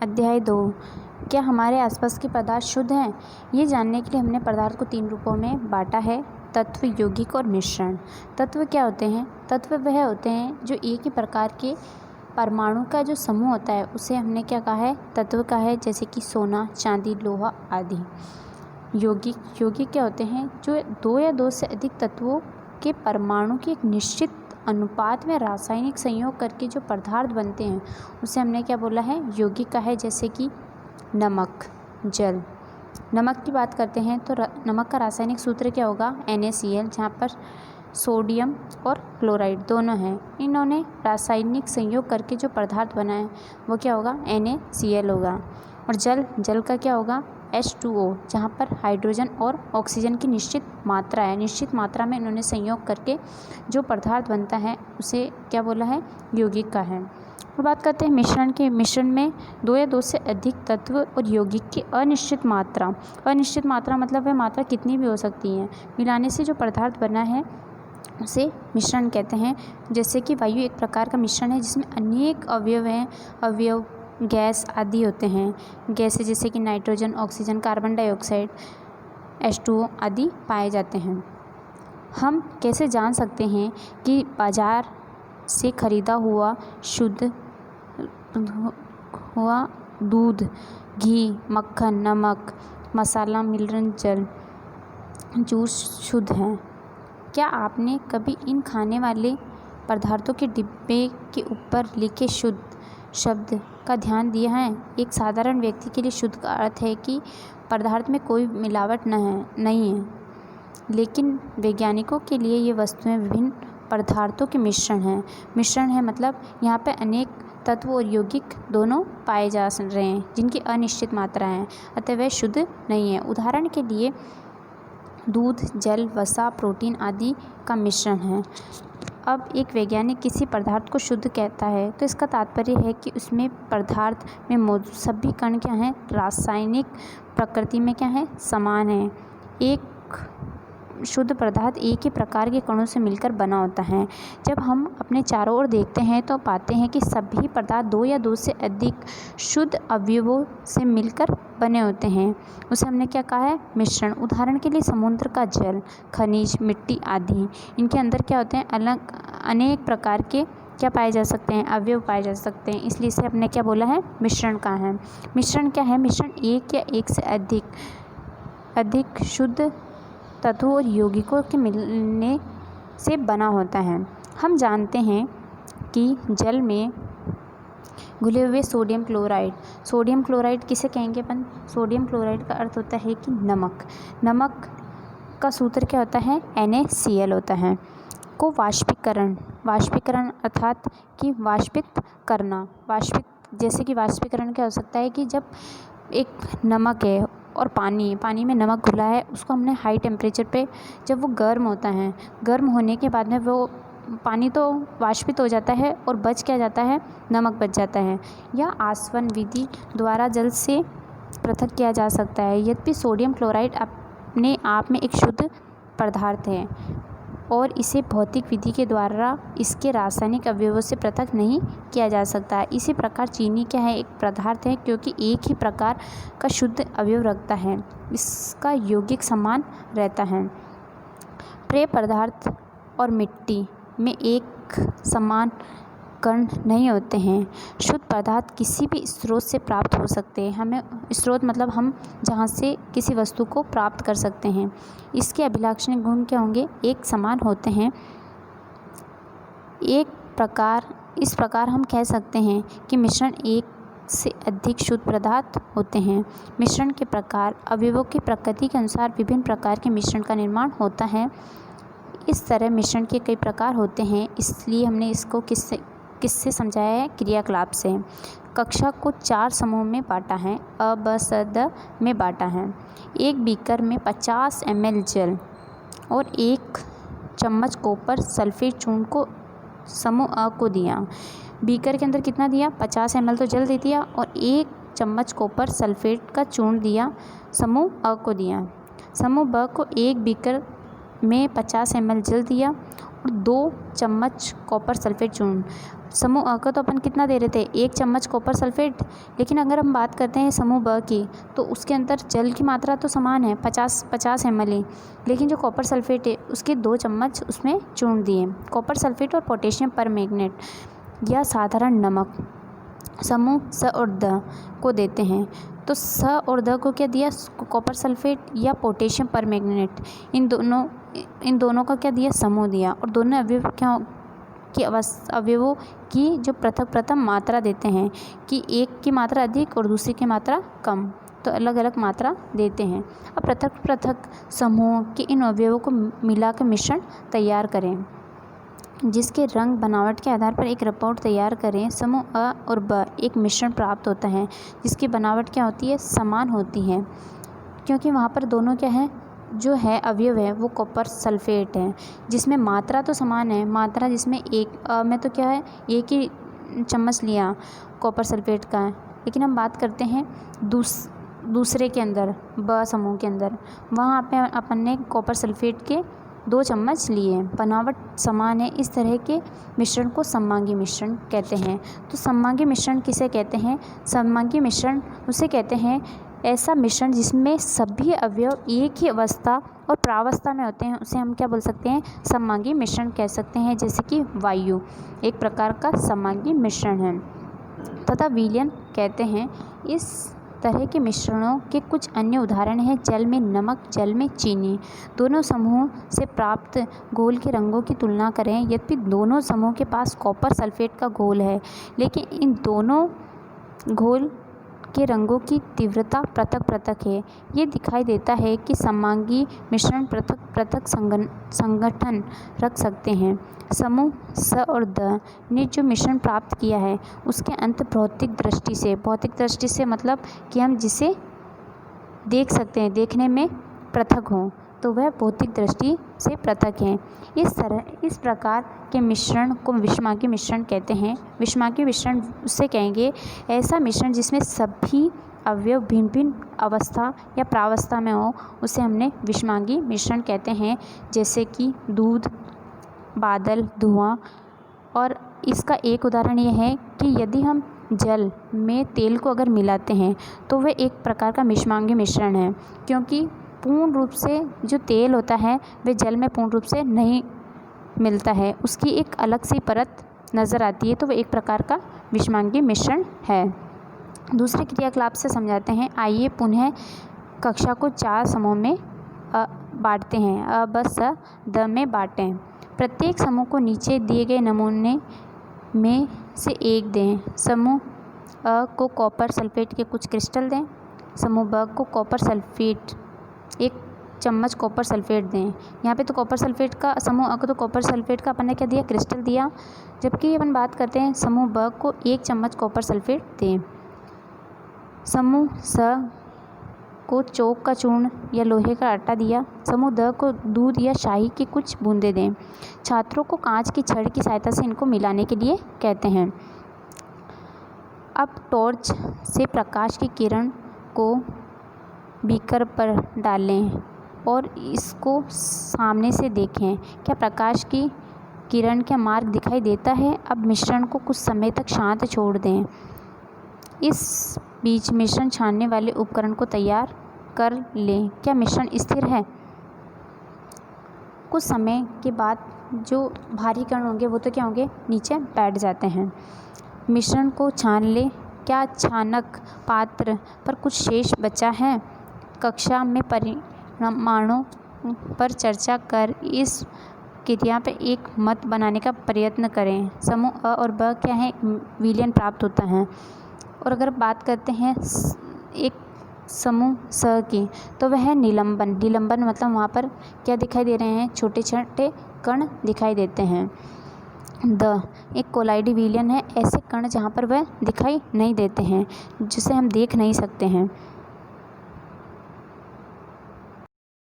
अध्याय 2। क्या हमारे आसपास के पदार्थ शुद्ध हैं? ये जानने के लिए हमने पदार्थ को 3 रूपों में बांटा है: तत्व, यौगिक और मिश्रण। तत्व क्या होते हैं? तत्व वह होते हैं जो एक ही प्रकार के परमाणु का जो समूह होता है उसे हमने क्या कहा है? तत्व कहा है, जैसे कि सोना, चांदी, लोहा आदि। यौगिक क्या होते हैं? जो 2 या 2 से अधिक तत्वों के परमाणु के एक निश्चित अनुपात में रासायनिक संयोग करके जो पदार्थ बनते हैं उसे हमने क्या बोला है? यौगिक का है, जैसे कि नमक, जल। नमक की बात करते हैं तो नमक का रासायनिक सूत्र क्या होगा? NaCl, जहाँ पर सोडियम और क्लोराइड दोनों हैं। इन्होंने रासायनिक संयोग करके जो पदार्थ बना है वो क्या होगा? NaCl होगा। और जल का क्या होगा? H2O, जहाँ पर हाइड्रोजन और ऑक्सीजन की निश्चित मात्रा है। निश्चित मात्रा में इन्होंने संयोग करके जो पदार्थ बनता है उसे क्या बोला है? यौगिक का है। और बात करते हैं मिश्रण की। मिश्रण में 2 या 2 से अधिक तत्व और यौगिक की अनिश्चित मात्रा मतलब वह मात्रा कितनी भी हो सकती है, मिलाने से जो पदार्थ बना है उसे मिश्रण कहते हैं। जैसे कि वायु एक प्रकार का मिश्रण है जिसमें अनेक अवयव गैस आदि होते हैं। गैसें जैसे कि nitrogen, oxygen, carbon dioxide, H2O आदि पाए जाते हैं। हम कैसे जान सकते हैं कि बाजार से खरीदा हुआ शुद्ध हुआ दूध, घी, मक्खन, नमक, मसाला, मिनरल जल, जूस शुद्ध हैं? क्या आपने कभी इन खाने वाले पदार्थों के डिब्बे के ऊपर लिखे शुद्ध शब्द का ध्यान दिया है? एक साधारण व्यक्ति के लिए शुद्ध का अर्थ है कि पदार्थ में कोई मिलावट नहीं है, लेकिन वैज्ञानिकों के लिए ये वस्तुएं विभिन्न पदार्थों के मिश्रण है मतलब यहाँ पे अनेक तत्व और यौगिक दोनों पाए जा रहे हैं जिनकी अनिश्चित मात्रा है, अतः वह शुद्ध नहीं है। उदाहरण के लिए दूध, जल, वसा, प्रोटीन आदि का मिश्रण है। अब एक वैज्ञानिक किसी पदार्थ को शुद्ध कहता है तो इसका तात्पर्य है कि उसमें पदार्थ में मौजूद सभी कण क्या हैं? रासायनिक प्रकृति में क्या है? समान है। एक शुद्ध पदार्थ एक ही प्रकार के कणों से मिलकर बना होता है। जब हम अपने चारों ओर देखते हैं तो पाते हैं कि सभी पदार्थ 2 या 2 से अधिक शुद्ध अवयवों से मिलकर बने होते हैं। उसे हमने क्या कहा है? मिश्रण। उदाहरण के लिए समुद्र का जल, खनिज, मिट्टी आदि, इनके अंदर क्या होते हैं? अनेक प्रकार के क्या पाए जा सकते हैं? अवयव पाए जा सकते हैं, इसलिए इसे हमने क्या बोला है? मिश्रण कहा है। मिश्रण क्या है? मिश्रण एक या एक से अधिक शुद्ध तत्वों और यौगिकों के मिलने से बना होता है। हम जानते हैं कि जल में घुले हुए सोडियम क्लोराइड किसे कहेंगे अपन? सोडियम क्लोराइड का अर्थ होता है कि नमक का सूत्र क्या होता है? NaCl होता है। को वाष्पीकरण अर्थात कि वाष्पित करना। जैसे कि वाष्पीकरण क्या हो सकता है कि जब एक नमक है और पानी में नमक घुला है, उसको हमने हाई टेम्परेचर पे जब वो गर्म होता है, गर्म होने के बाद में वो पानी तो वाष्पित हो जाता है और बच क्या जाता है? नमक बच जाता है। या आसवन विधि द्वारा जल से पृथक किया जा सकता है। यद्यपि सोडियम क्लोराइड अपने आप में एक शुद्ध पदार्थ है और इसे भौतिक विधि के द्वारा इसके रासायनिक अवयवों से पृथक नहीं किया जा सकता। इसी प्रकार चीनी क्या है? एक पदार्थ है क्योंकि एक ही प्रकार का शुद्ध अवयव रखता है, इसका यौगिक समान रहता है। पेय पदार्थ और मिट्टी में एक समान कण नहीं होते हैं। शुद्ध पदार्थ किसी भी स्रोत से प्राप्त हो सकते हैं। हमें स्रोत मतलब हम जहाँ से किसी वस्तु को प्राप्त कर सकते हैं। इसके अभिलाक्षणिक गुण क्या होंगे? एक समान होते हैं। इस प्रकार हम कह सकते हैं कि मिश्रण एक से अधिक शुद्ध पदार्थ होते हैं। मिश्रण के प्रकार अवयवों की प्रकृति के अनुसार विभिन्न प्रकार के मिश्रण का निर्माण होता है। इस तरह मिश्रण के कई प्रकार होते हैं, इसलिए हमने इसको किससे समझाया है? क्रियाकलाप से। कक्षा को 4 समूह में बांटा है, अ, ब, स, द में बांटा है। एक बीकर में 50 ml जल और 1 चम्मच कॉपर सल्फेट चूर्ण को समूह अ को दिया। बीकर के अंदर कितना दिया? 50 ml तो जल दे दिया और 1 चम्मच कॉपर सल्फेट का चूर्ण दिया, समूह अ को दिया। समूह ब को एक बीकर में 50 ml जल दिया और 2 चम्मच कॉपर सल्फेट चूर्ण। समूह अ का तो अपन कितना दे रहे थे, 1 चम्मच कॉपर सल्फेट, लेकिन अगर हम बात करते हैं समूह ब की तो उसके अंदर जल की मात्रा तो समान है 50 ml ही, लेकिन जो कॉपर सल्फेट है उसके 2 चम्मच उसमें चूर्ण दिए। कॉपर सल्फेट और पोटेशियम परमैंगनेट या साधारण नमक समूह स और द को देते हैं। तो स और द को क्या दिया, कॉपर सल्फेट या पोटेशियम परमैंगनेट, इन दोनों का क्या दिया, समूह दिया, और दोनों अवयव अवयवों की जो पृथक मात्रा देते हैं कि एक की मात्रा अधिक और दूसरी की मात्रा कम, तो अलग अलग मात्रा देते हैं। अब पृथक समूह के इन अवयवों को मिलाकर मिश्रण तैयार करें, जिसके रंग बनावट के आधार पर एक रिपोर्ट तैयार करें। समूह अ और ब एक मिश्रण प्राप्त होता है जिसकी बनावट क्या होती है, समान होती है, क्योंकि वहाँ पर दोनों क्या है, जो है अवयव है वो कॉपर सल्फेट है, जिसमें मात्रा तो समान है। मात्रा जिसमें एक में तो क्या है, 1 ही चम्मच लिया कॉपर सल्फेट का, लेकिन हम बात करते हैं दूसरे के अंदर, ब समूह के अंदर, वहाँ पे अपन ने कॉपर सल्फेट के 2 चम्मच लिए। बनावट समान है, इस तरह के मिश्रण को सममांगी मिश्रण कहते हैं। तो सममांगी मिश्रण किसे कहते हैं, सममांगी मिश्रण उसे कहते हैं ऐसा मिश्रण जिसमें सभी अवयव एक ही अवस्था और प्रावस्था में होते हैं, उसे हम क्या बोल सकते हैं, सममांगी मिश्रण कह सकते हैं। जैसे कि वायु एक प्रकार का सममांगी मिश्रण है तथा विलयन कहते हैं। इस तरह के मिश्रणों के कुछ अन्य उदाहरण हैं जल में नमक, जल में चीनी। दोनों समूहों से प्राप्त घोल के रंगों की तुलना करें। यद्यपि दोनों समूह के पास कॉपर सल्फेट का घोल है, लेकिन इन दोनों घोल के रंगों की तीव्रता पृथक है। ये दिखाई देता है कि सममांगी मिश्रण पृथक संगठन रख सकते हैं। समूह स और द ने जो मिश्रण प्राप्त किया है उसके अंत भौतिक दृष्टि से मतलब कि हम जिसे देख सकते हैं, देखने में पृथक हों, तो वह भौतिक दृष्टि से पृथक हैं। इस प्रकार के मिश्रण को विषमांगी मिश्रण कहते हैं। विषमांगी मिश्रण उससे कहेंगे ऐसा मिश्रण जिसमें सभी अवयव भिन्न भिन्न अवस्था या प्रावस्था में हो, उसे हमने विषमांगी मिश्रण कहते हैं। जैसे कि दूध, बादल, धुआं। और इसका एक उदाहरण यह है कि यदि हम जल में तेल को अगर मिलाते हैं तो वह एक प्रकार का विषमांगी मिश्रण है, क्योंकि पूर्ण रूप से जो तेल होता है वह जल में पूर्ण रूप से नहीं मिलता है, उसकी एक अलग सी परत नज़र आती है, तो वह एक प्रकार का विषमांगी मिश्रण है। दूसरे क्रियाकलाप से समझाते हैं। आइए पुनः कक्षा को 4 समूह में बांटते हैं। अ, ब, स, द में बांटें। प्रत्येक समूह को नीचे दिए गए नमूने में से एक दें। समूह अ को कॉपर सल्फेट के कुछ क्रिस्टल दें। समूह ब को कॉपर सल्फेट 1 चम्मच कॉपर सल्फेट दें। यहाँ पे तो कॉपर सल्फेट का, समूह अ को तो कॉपर सल्फेट का अपन ने क्या दिया, क्रिस्टल दिया, जबकि अपन बात करते हैं समूह ब को 1 चम्मच कॉपर सल्फेट दें। समूह स को चौक का चूर्ण या लोहे का आटा दिया। समूह द को दूध या शाही की कुछ बूंदें दें। छात्रों को कांच की छड़ की सहायता से इनको मिलाने के लिए कहते हैं। अब टॉर्च से प्रकाश की किरण को बीकर पर डालें और इसको सामने से देखें। क्या प्रकाश की किरण का मार्ग दिखाई देता है? अब मिश्रण को कुछ समय तक शांत छोड़ दें। इस बीच मिश्रण छानने वाले उपकरण को तैयार कर लें। क्या मिश्रण स्थिर है? कुछ समय के बाद जो भारी कण होंगे वो तो क्या होंगे, नीचे बैठ जाते हैं। मिश्रण को छान लें। क्या छानक पात्र पर कुछ शेष बचा है? कक्षा में परिमाणों पर चर्चा कर इस क्रिया पर एक मत बनाने का प्रयत्न करें। समूह अ और ब क्या है, विलयन प्राप्त होता है। और अगर बात करते हैं एक समूह स की, तो वह है निलंबन मतलब वहाँ पर क्या दिखाई दे रहे हैं, छोटे छोटे कण दिखाई देते हैं। द एक कोलाइडी विलयन है, ऐसे कण जहाँ पर वह दिखाई नहीं देते हैं, जिसे हम देख नहीं सकते हैं।